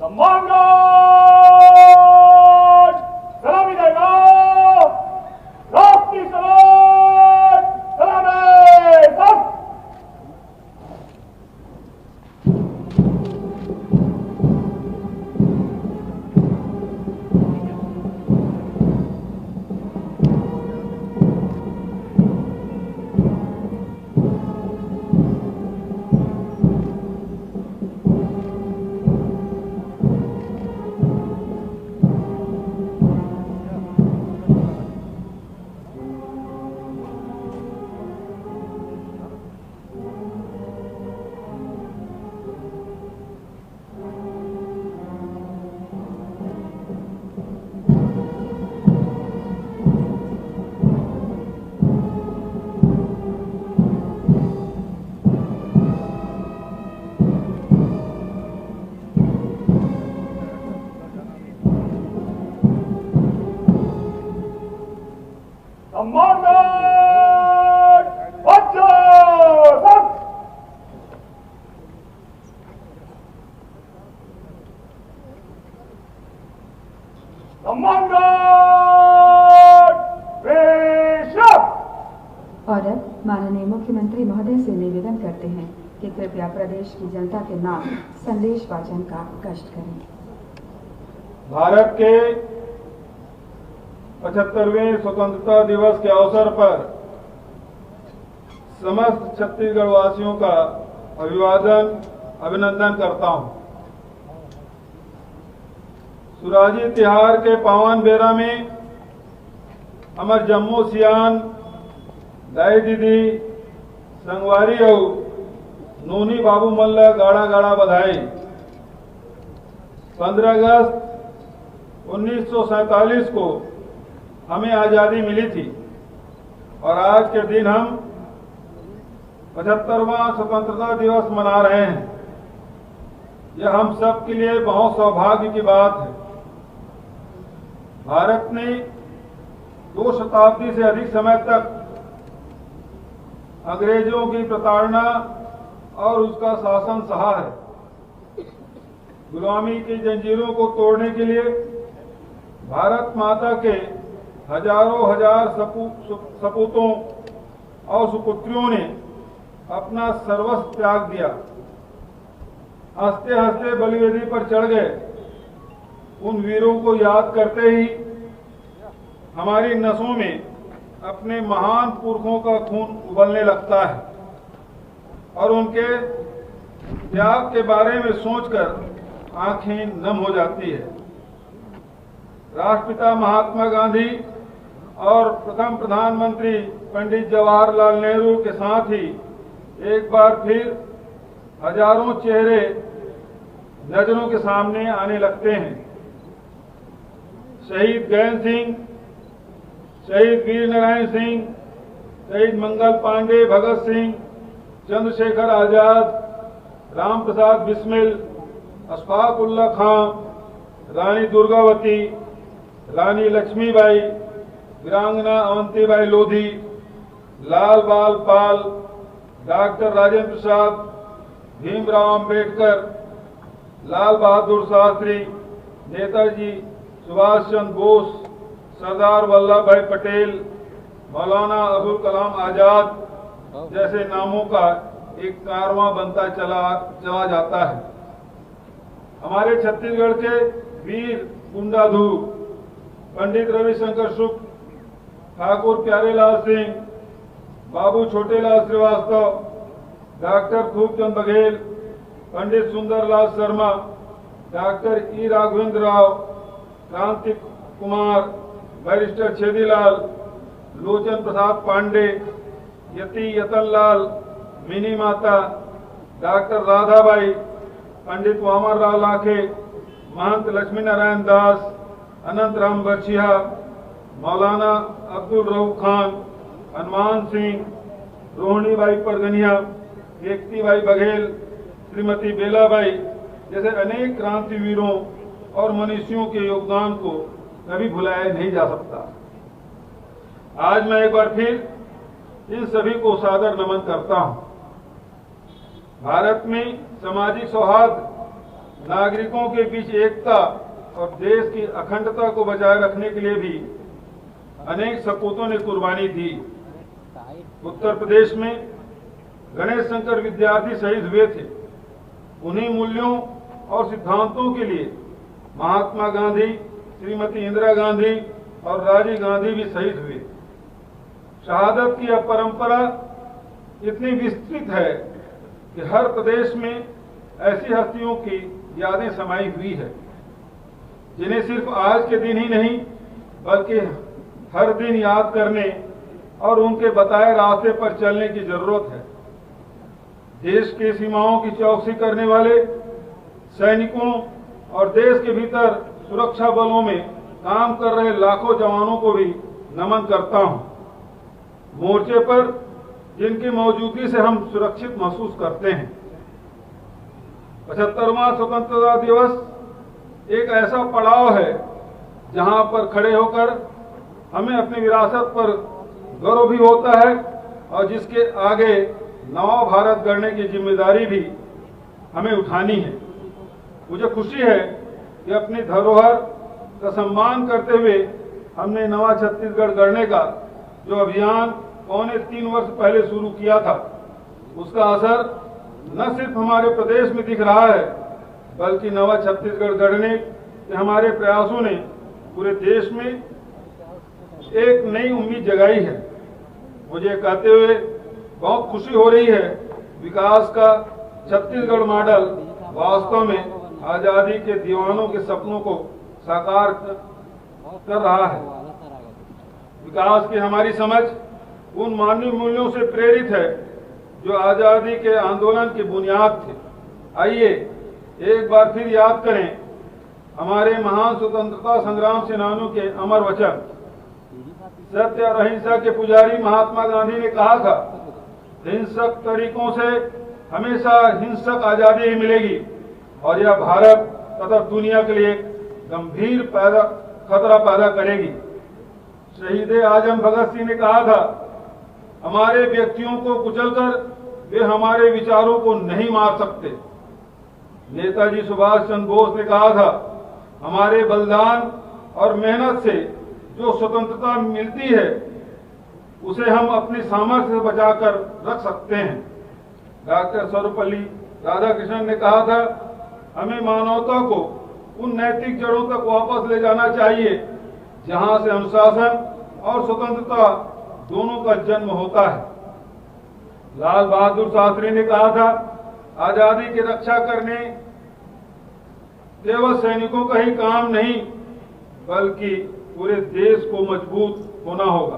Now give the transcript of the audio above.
सम्मान सलामी देगा राष्ट्रीय सलाम सलामी सब और अब माननीय मुख्यमंत्री महोदय से निवेदन करते हैं कि कृपया प्रदेश की जनता के नाम संदेश वाचन का कष्ट करें। भारत के 75वें स्वतंत्रता दिवस के अवसर पर समस्त छत्तीसगढ़ वासियों का अभिनंदन करता हूं। सुराजी तिहार के पावन बेरा में हमार जम्मू सियान दाई दीदी संगवारी और नूनी बाबू मल्ल गाड़ा गाड़ा बधाई। 15 अगस्त 1947 को हमें आजादी मिली थी और आज के दिन हम 75वां स्वतंत्रता दिवस मना रहे हैं। यह हम सब के लिए बहुत सौभाग्य की बात है। भारत ने 2 शताब्दी से अधिक समय तक अंग्रेजों की प्रताड़ना और उसका शासन सहा है। गुलामी की जंजीरों को तोड़ने के लिए भारत माता के हजारों हजार सपूतों और सुपुत्रियों ने अपना सर्वस्व त्याग दिया। हंसते हंसते बलिवेदी पर चढ़ गए। उन वीरों को याद करते ही हमारी नसों में अपने महान पुरखों का खून उबलने लगता है और उनके त्याग के बारे में सोचकर आंखें नम हो जाती है। राष्ट्रपिता महात्मा गांधी और प्रथम प्रधानमंत्री पंडित जवाहरलाल नेहरू के साथ ही एक बार फिर हजारों चेहरे नजरों के सामने आने लगते हैं। शहीद गैन सिंह, शहीद वीर नारायण सिंह, शहीद मंगल पांडे, भगत सिंह, चंद्रशेखर आजाद, राम प्रसाद बिस्मिल, अशफाक उल्ला खां, रानी दुर्गावती, रानी लक्ष्मीबाई, वीरांगना अवंतीबाई लोधी, लाल बाल पाल, डॉक्टर राजेंद्र प्रसाद, भीमराव अंबेडकर, लाल बहादुर शास्त्री, नेताजी सुभाष चंद्र बोस, सरदार वल्लभ भाई पटेल, मौलाना अबुल कलाम आजाद जैसे नामों का एक कारवां बनता चला जाता है। हमारे छत्तीसगढ़ के वीर गुंडाधू पंडित रविशंकर शुक्ल, ठाकुर प्यारेलाल सिंह, बाबू छोटेलाल श्रीवास्तव, डॉक्टर खूबचंद बघेल, पंडित सुंदरलाल शर्मा, डॉक्टर ई राघवेंद्र राव, क्रांति कुमार, बैरिस्टर छेदीलाल, लोचन प्रसाद पांडे, यति यतनलाल, मिनी माता, डॉक्टर राधाबाई, पंडित वामन राव लाखे, महंत लक्ष्मी नारायण दास, अनंत राम बर्छिया, मौलाना अब्दुल रऊफ खान, हनुमान सिंह, रोहिणीबाई परगनिया, केकतीबाई बघेल, श्रीमती बेलाबाई जैसे अनेक क्रांतिवीरों और मनुष्यों के योगदान को कभी भुलाया नहीं जा सकता। आज मैं एक बार फिर इन सभी को सादर नमन करता हूं। भारत में सामाजिक सौहार्द नागरिकों के बीच एकता और देश की अखंडता को बचाए रखने के लिए भी अनेक सपूतों ने कुर्बानी दी। उत्तर प्रदेश में गणेश शंकर विद्यार्थी शहीद हुए थे। उन्हीं मूल्यों और सिद्धांतों के लिए महात्मा गांधी, श्रीमती इंदिरा गांधी और राजीव गांधी भी शहीद हुए। शहादत की यह परंपरा इतनी विस्तृत है कि हर प्रदेश में ऐसी हस्तियों की यादें समाई हुई है, जिन्हें सिर्फ आज के दिन ही नहीं बल्कि हर दिन याद करने और उनके बताए रास्ते पर चलने की जरूरत है। देश की सीमाओं की चौकसी करने वाले सैनिकों और देश के भीतर सुरक्षा बलों में काम कर रहे लाखों जवानों को भी नमन करता हूं। मोर्चे पर जिनकी मौजूदगी से हम सुरक्षित महसूस करते हैं। 75वां स्वतंत्रता दिवस एक ऐसा पड़ाव है जहां पर खड़े होकर हमें अपनी विरासत पर गर्व भी होता है और जिसके आगे नवा भारत गढ़ने की जिम्मेदारी भी हमें उठानी है। मुझे खुशी है कि अपनी धरोहर का सम्मान करते हुए हमने नवा छत्तीसगढ़ गढ़ने का जो अभियान 3.25 वर्ष पहले शुरू किया था, उसका असर न सिर्फ हमारे प्रदेश में दिख रहा है बल्कि नवा छत्तीसगढ़ गढ़ने के हमारे प्रयासों ने पूरे देश में एक नई उम्मीद जगाई है। मुझे कहते हुए बहुत खुशी हो रही है। विकास का छत्तीसगढ़ मॉडल वास्तव में आजादी के दीवानों के सपनों को साकार कर रहा है। विकास की हमारी समझ उन मानवीय मूल्यों से प्रेरित है जो आजादी के आंदोलन की बुनियाद थे। आइए एक बार फिर याद करें हमारे महान स्वतंत्रता संग्राम सेनानियों के अमर वचन। सत्य और अहिंसा के पुजारी महात्मा गांधी ने कहा था, हिंसक तरीकों से हमेशा हिंसक आजादी ही मिलेगी और यह भारत तथा दुनिया के लिए गंभीर खतरा पैदा करेगी। शहीद आजम भगत सिंह ने कहा था, हमारे व्यक्तियों को कुचलकर वे हमारे विचारों को नहीं मार सकते। नेताजी सुभाष चंद्र बोस ने कहा था, हमारे बलिदान और मेहनत से जो स्वतंत्रता मिलती है उसे हम अपनी सामर्थ्य से बचाकर रख सकते हैं। डॉक्टर सर्वपल्ली राधाकृष्णन ने कहा था, हमें मानवता को उन नैतिक जड़ों तक वापस ले जाना चाहिए जहां से अनुशासन और स्वतंत्रता दोनों का जन्म होता है। लाल बहादुर शास्त्री ने कहा था, आजादी की रक्षा करने केवल सैनिकों का ही काम नहीं बल्कि पूरे देश को मजबूत होना होगा।